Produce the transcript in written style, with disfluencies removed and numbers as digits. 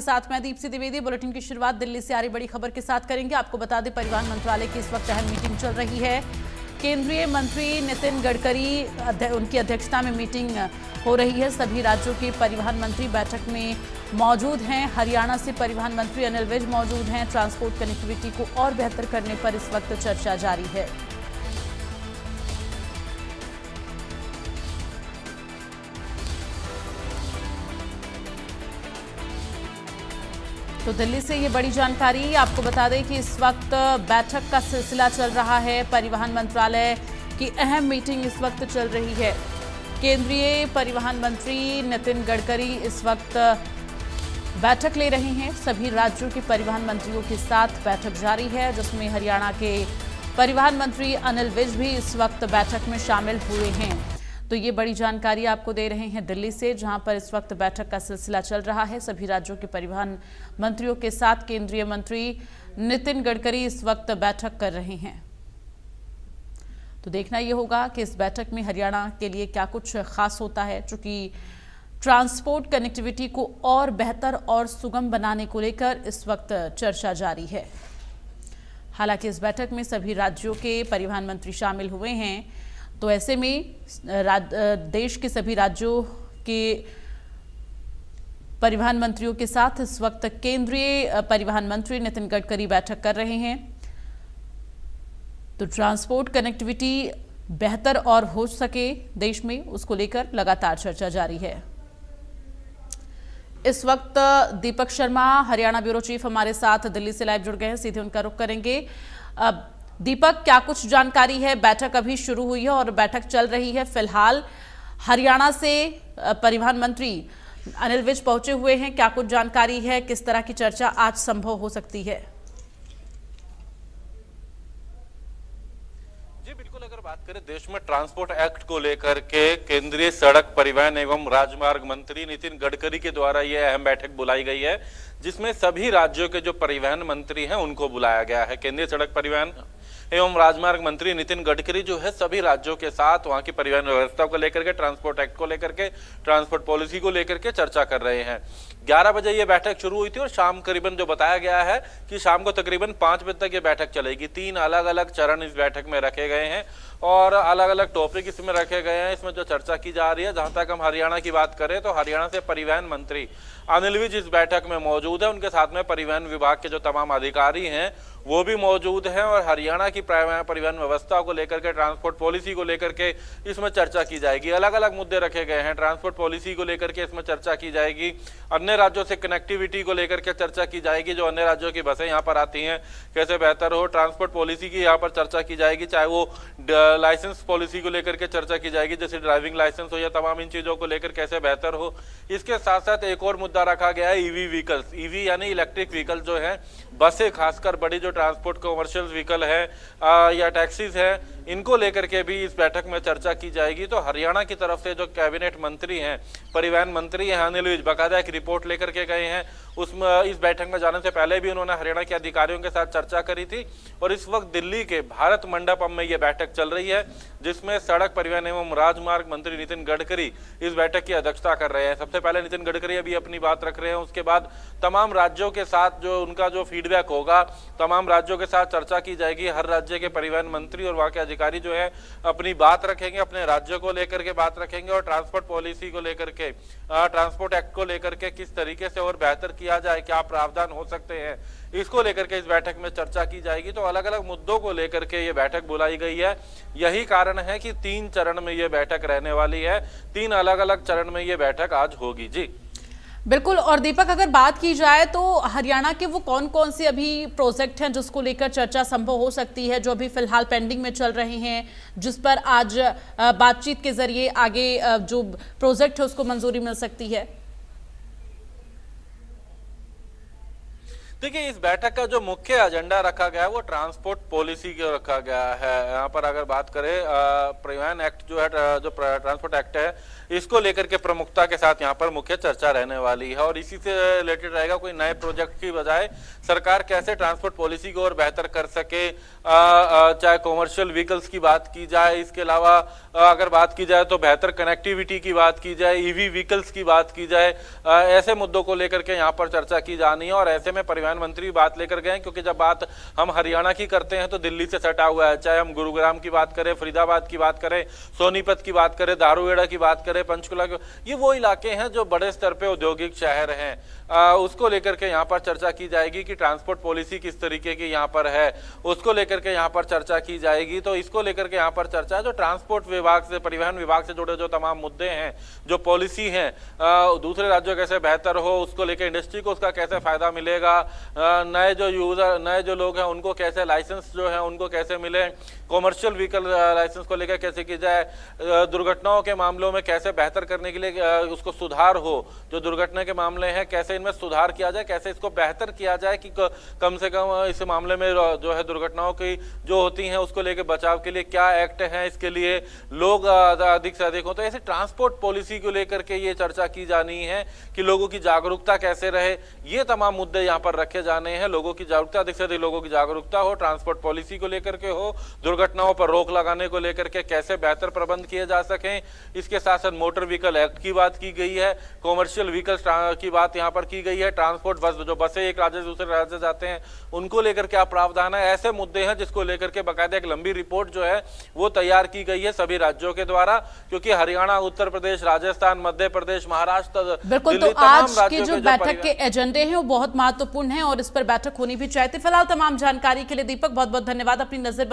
साथ मैं दीप्ति द्विवेदी। बुलेटिन की शुरुआत दिल्ली से आ रही बड़ी खबर के साथ करेंगे। आपको बता दें, परिवहन मंत्रालय की इस वक्त अहम मीटिंग चल रही है। केंद्रीय मंत्री नितिन गडकरी उनकी अध्यक्षता में मीटिंग हो रही है। सभी राज्यों के परिवहन मंत्री बैठक में मौजूद हैं। हरियाणा से परिवहन मंत्री अनिल विज मौजूद हैं। ट्रांसपोर्ट कनेक्टिविटी को और बेहतर करने पर इस वक्त चर्चा जारी है। तो दिल्ली से ये बड़ी जानकारी। आपको बता दें कि इस वक्त बैठक का सिलसिला चल रहा है। परिवहन मंत्रालय की अहम मीटिंग इस वक्त चल रही है। केंद्रीय परिवहन मंत्री नितिन गडकरी इस वक्त बैठक ले रहे हैं। सभी राज्यों के परिवहन मंत्रियों के साथ बैठक जारी है, जिसमें हरियाणा के परिवहन मंत्री अनिल विज भी इस वक्त बैठक में शामिल हुए हैं। तो ये बड़ी जानकारी आपको दे रहे हैं दिल्ली से, जहां पर इस वक्त बैठक का सिलसिला चल रहा है। सभी राज्यों के परिवहन मंत्रियों के साथ केंद्रीय मंत्री नितिन गडकरी इस वक्त बैठक कर रहे हैं। तो देखना ये होगा कि इस बैठक में हरियाणा के लिए क्या कुछ खास होता है, चूंकि ट्रांसपोर्ट कनेक्टिविटी को और बेहतर और सुगम बनाने को लेकर इस वक्त चर्चा जारी है। हालांकि इस बैठक में सभी राज्यों के परिवहन मंत्री शामिल हुए हैं, तो ऐसे में देश के सभी राज्यों के परिवहन मंत्रियों के साथ इस वक्त केंद्रीय परिवहन मंत्री नितिन गडकरी बैठक कर रहे हैं। तो ट्रांसपोर्ट कनेक्टिविटी बेहतर और हो सके देश में, उसको लेकर लगातार चर्चा जारी है। इस वक्त दीपक शर्मा, हरियाणा ब्यूरो चीफ, हमारे साथ दिल्ली से लाइव जुड़ गए हैं। सीधे उनका रुख करेंगे। दीपक, क्या कुछ जानकारी है? बैठक अभी शुरू हुई है और बैठक चल रही है। फिलहाल हरियाणा से परिवहन मंत्री अनिल विज पहुंचे हुए हैं। क्या कुछ जानकारी है? किस तरह की चर्चा आज संभव हो सकती है? जी बिल्कुल, अगर बात करें देश में ट्रांसपोर्ट एक्ट को लेकर के केंद्रीय सड़क परिवहन एवं राजमार्ग मंत्री नितिन गडकरी के द्वारा यह अहम बैठक बुलाई गई है, जिसमें सभी राज्यों के जो परिवहन मंत्री हैं उनको बुलाया गया है। केंद्रीय सड़क परिवहन एवं राजमार्ग मंत्री नितिन गडकरी जो है सभी राज्यों के साथ वहां की परिवहन व्यवस्था को लेकर के, ट्रांसपोर्ट एक्ट को लेकर के, ट्रांसपोर्ट पॉलिसी को लेकर के चर्चा कर रहे हैं। 11 बजे ये बैठक शुरू हुई थी और शाम करीबन जो बताया गया है कि शाम को तकरीबन 5 बजे तक ये बैठक चलेगी। 3 अलग अलग चरण इस बैठक में रखे गए हैं और अलग अलग टॉपिक इसमें रखे गए हैं। इसमें जो चर्चा की जा रही है, जहां तक हम हरियाणा की बात करें तो हरियाणा से परिवहन मंत्री अनिल विज इस बैठक में मौजूद है। उनके साथ में परिवहन विभाग के जो तमाम अधिकारी हैं वो भी मौजूद हैं और हरियाणा की परिवहन व्यवस्था को लेकर के, ट्रांसपोर्ट पॉलिसी को लेकर के इसमें चर्चा की जाएगी। अलग अलग मुद्दे रखे गए हैं। ट्रांसपोर्ट पॉलिसी को लेकर के इसमें चर्चा की जाएगी। अन्य राज्यों से कनेक्टिविटी को लेकर के चर्चा की जाएगी। जो अन्य राज्यों की बसें यहाँ पर आती हैं कैसे बेहतर हो, ट्रांसपोर्ट पॉलिसी की यहाँ पर चर्चा की जाएगी। चाहे वो लाइसेंस पॉलिसी को लेकर के चर्चा की जाएगी, जैसे ड्राइविंग लाइसेंस हो या तमाम इन चीजों को लेकर कैसे बेहतर हो। इसके साथ साथ एक और मुद्दा रखा गया है ईवी व्हीकल्स। ईवी यानी इलेक्ट्रिक व्हीकल जो है, बसें खासकर बड़ी जो ट्रांसपोर्ट कमर्शियल व्हीकल है या टैक्सीज है, इनको लेकर के भी इस बैठक में चर्चा की जाएगी। तो हरियाणा की तरफ से जो कैबिनेट मंत्री हैं, परिवहन मंत्री हैं अनिल विज, बाकायदा एक रिपोर्ट लेकर के गए हैं। उसमें इस बैठक में जाने से पहले भी उन्होंने हरियाणा के अधिकारियों के साथ चर्चा करी थी और इस वक्त दिल्ली के भारत मंडपम में यह बैठक चल रही है, जिसमें सड़क परिवहन एवं राजमार्ग मंत्री नितिन गडकरी इस बैठक की अध्यक्षता कर रहे हैं। सबसे पहले नितिन गडकरी अभी अपनी बात रख रहे हैं, उसके बाद तमाम राज्यों के साथ जो उनका जो फीडबैक होगा, तमाम राज्यों के साथ चर्चा की जाएगी। हर राज्य के परिवहन मंत्री और वहां के अधिकारी जो है अपनी बात रखेंगे, अपने राज्यों को लेकर के बात रखेंगे और ट्रांसपोर्ट पॉलिसी को लेकर के, ट्रांसपोर्ट एक्ट को लेकर के किस तरीके से और बेहतर किया जाए, क्या प्रावधान हो सकते हैं, इसको लेकर के इस बैठक में चर्चा की जाएगी। तो अलग अलग मुद्दों को लेकर के ये बैठक बुलाई गई है। यही कारण है कि 3 चरण में ये बैठक रहने वाली है। 3 अलग अलग चरण में ये बैठक आज होगी। जी बिल्कुल। और दीपक, अगर बात की जाए तो हरियाणा के वो कौन कौन से अभी प्रोजेक्ट हैं जिसको लेकर चर्चा संभव हो सकती है, जो अभी फिलहाल पेंडिंग में चल रहे हैं, जिस पर आज बातचीत के जरिए आगे जो प्रोजेक्ट है उसको मंजूरी मिल सकती है? देखिए, इस बैठक का जो मुख्य एजेंडा रखा गया है वो ट्रांसपोर्ट पॉलिसी का रखा गया है। यहाँ पर अगर बात करें परिवहन एक्ट जो है, जो ट्रांसपोर्ट एक्ट है, इसको लेकर के प्रमुखता के साथ यहाँ पर मुख्य चर्चा रहने वाली है और इसी से रिलेटेड रहेगा। कोई नए नए प्रोजेक्ट की बजाय सरकार कैसे ट्रांसपोर्ट पॉलिसी को और बेहतर कर सके, चाहे कॉमर्शियल व्हीकल्स की बात की जाए, इसके अलावा अगर बात की जाए तो बेहतर कनेक्टिविटी की बात की जाए, ईवी व्हीकल्स की बात की जाए, ऐसे मुद्दों को लेकर के यहाँ पर चर्चा की जानी है। और ऐसे में परिवहन मंत्री भी बात लेकर गए, क्योंकि जब बात हम हरियाणा की करते हैं तो दिल्ली से सटा हुआ है, चाहे हम गुरुग्राम की बात करें, फरीदाबाद की बात करें, सोनीपत की बात करें, दारूहेड़ा की बात करें, पंचकुला की, ये वो इलाके हैं जो बड़े स्तर पे औद्योगिक शहर हैं। उसको लेकर के यहाँ पर चर्चा की जाएगी कि ट्रांसपोर्ट पॉलिसी किस तरीके की यहाँ पर है, उसको लेकर के यहाँ पर चर्चा की जाएगी। तो इसको लेकर के यहाँ पर चर्चा है, जो ट्रांसपोर्ट विभाग से, परिवहन विभाग से जुड़े जो तमाम मुद्दे हैं, जो पॉलिसी हैं, दूसरे राज्यों कैसे बेहतर हो, उसको लेकर इंडस्ट्री को उसका कैसे फायदा मिलेगा, नए जो यूजर, नए जो लोग हैं उनको कैसे लाइसेंस जो है उनको कैसे मिले, कॉमर्शियल व्हीकल लाइसेंस को लेकर कैसे की जाए, दुर्घटनाओं के मामलों में कैसे बेहतर करने के लिए उसको सुधार हो, जो दुर्घटना के मामले हैं कैसे इनमें सुधार किया जाए, कैसे इसको बेहतर किया जाए कि कम से कम इस मामले में जो है दुर्घटनाओं की जो होती हैं उसको लेकर बचाव के लिए क्या एक्ट हैं, इसके लिए लोग अधिक से अधिक हो। तो ऐसे ट्रांसपोर्ट पॉलिसी को लेकर के ये चर्चा की जानी है कि लोगों की जागरूकता कैसे रहे, ये तमाम मुद्दे यहाँ पर रखे जाने हैं। लोगों की जागरूकता, अधिक से अधिक लोगों की जागरूकता हो, ट्रांसपोर्ट पॉलिसी को लेकर के हो, दुर्घटनाओं पर रोक लगाने को लेकर के कैसे बेहतर प्रबंध किए जा सकें। इसके साथ साथ मोटर व्हीकल एक्ट की बात की गई है, कॉमर्शियल व्हीकल्स की बात यहाँ पर की गई है, ट्रांसपोर्ट बस, जो बसें एक राज्य से दूसरे राज्य जाते हैं उनको लेकर क्या प्रावधान है, ऐसे मुद्दे हैं जिसको लेकर के बाकायदा एक लंबी रिपोर्ट जो है वो तैयार की गई है सभी राज्यों के द्वारा। क्योंकि हरियाणा, उत्तर प्रदेश, राजस्थान, मध्य प्रदेश, महाराष्ट्र, बिल्कुल, तो आज की जो बैठक के एजेंडे हैं वो बहुत महत्वपूर्ण है और इस पर बैठक होनी भी चाहिए। फिलहाल तमाम जानकारी के लिए दीपक बहुत बहुत धन्यवाद। अपनी नजर